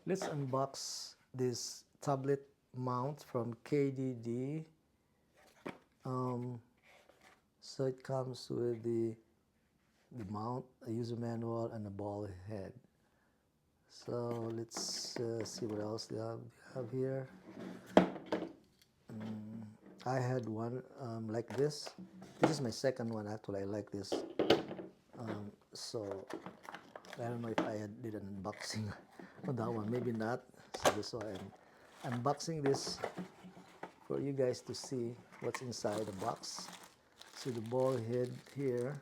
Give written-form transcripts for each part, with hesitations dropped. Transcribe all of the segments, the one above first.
Let's unbox this tablet mount from KDD. So it comes with the mount, a user manual, and a ball head. So let's see what else they have here. I had one like this. This is my second one actually. I like this. So I don't know if I did an unboxing on that one. Maybe not. So that's why I'm unboxing this for you guys to see what's inside the box. See the ball head here.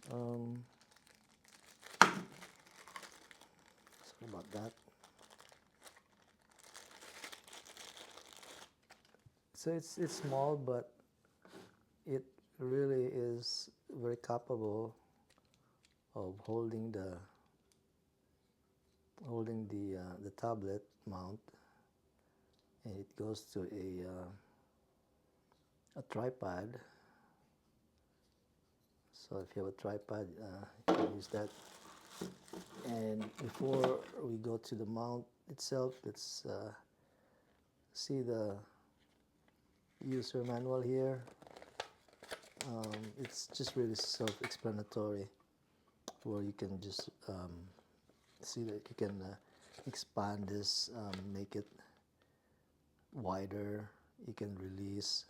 Sorry about that. So it's small, but it really is very capable of holding the tablet mount, and it goes to a tripod. So if you have a tripod, you can use that. And before we go to the mount itself, let's see the user manual here. It's just really self-explanatory, where you can just see that you can expand this, make it wider. You can release.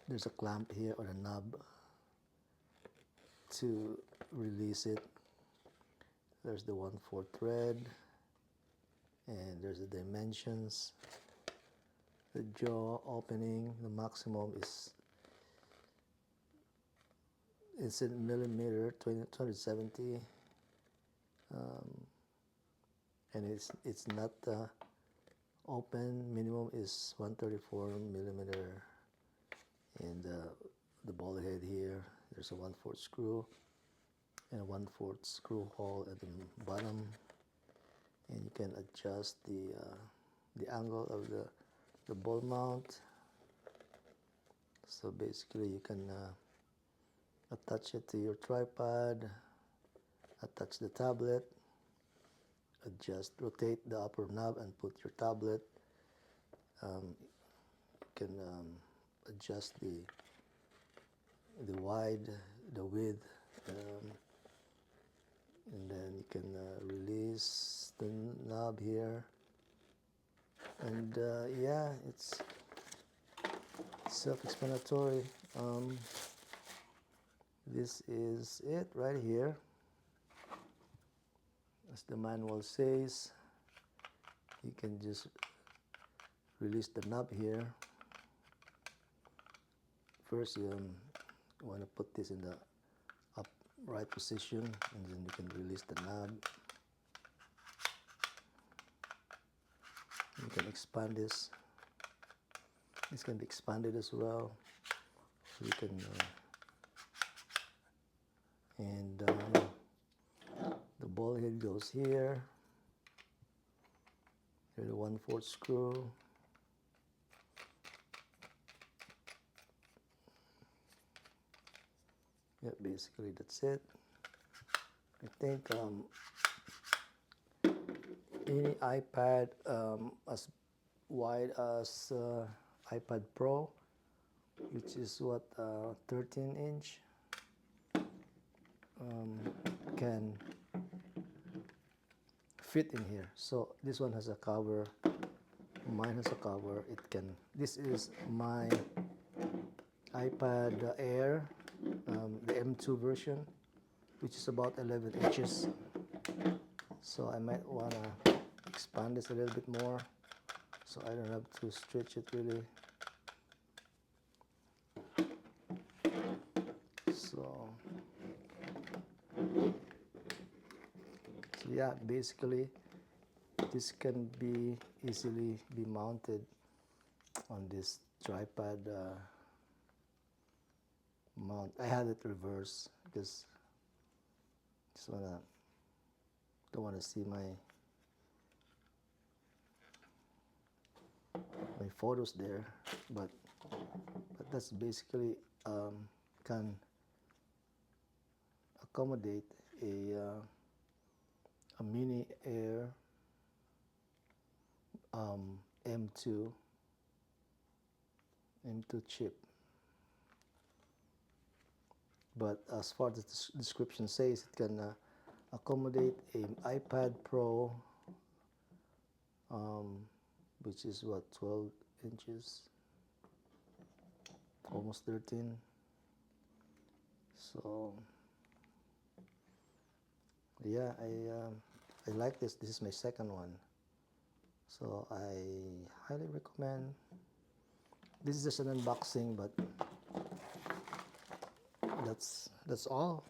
There's a clamp here or a knob to release it. There's the 1/4 thread, and there's the dimensions. The jaw opening, the maximum is in millimeter, 270, and it's not open. Minimum is 134 millimeter, and the ball head here. There's a 1/4 screw and a 1/4 screw hole at the bottom, and you can adjust the angle of the ball mount. So basically you can attach it to your tripod, attach the tablet, rotate the upper knob and put your tablet. You can adjust the width, and then you can release the knob here. And yeah, it's self-explanatory. This is it right here. As the manual says, you can just release the knob here. First, you want to put this in the upright position, and then you can release the knob. You can expand this. This can be expanded as well. So you can and the ball head goes here. Here's the 1/4 screw. Yeah, basically that's it. I think any iPad as wide as iPad Pro, which is what 13-inch, can fit in here. So this one has a cover. Mine has a cover. This is my iPad Air, the M2 version, which is about 11 inches. So I might want to expand this a little bit more, so I don't have to stretch it really. So yeah, basically this can easily be mounted on this tripod mount. I had it reversed because don't want to see my photos there, but that's basically can accommodate a mini Air M2 chip. But as far as the description says, it can accommodate an iPad Pro, which is what, 12 inches, almost 13. So yeah, I like this. This is my second one, so I highly recommend. This is just an unboxing, but that's all.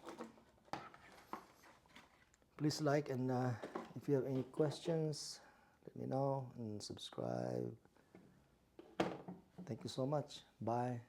Please like, and if you have any questions, let me know and subscribe. Thank you so much. Bye.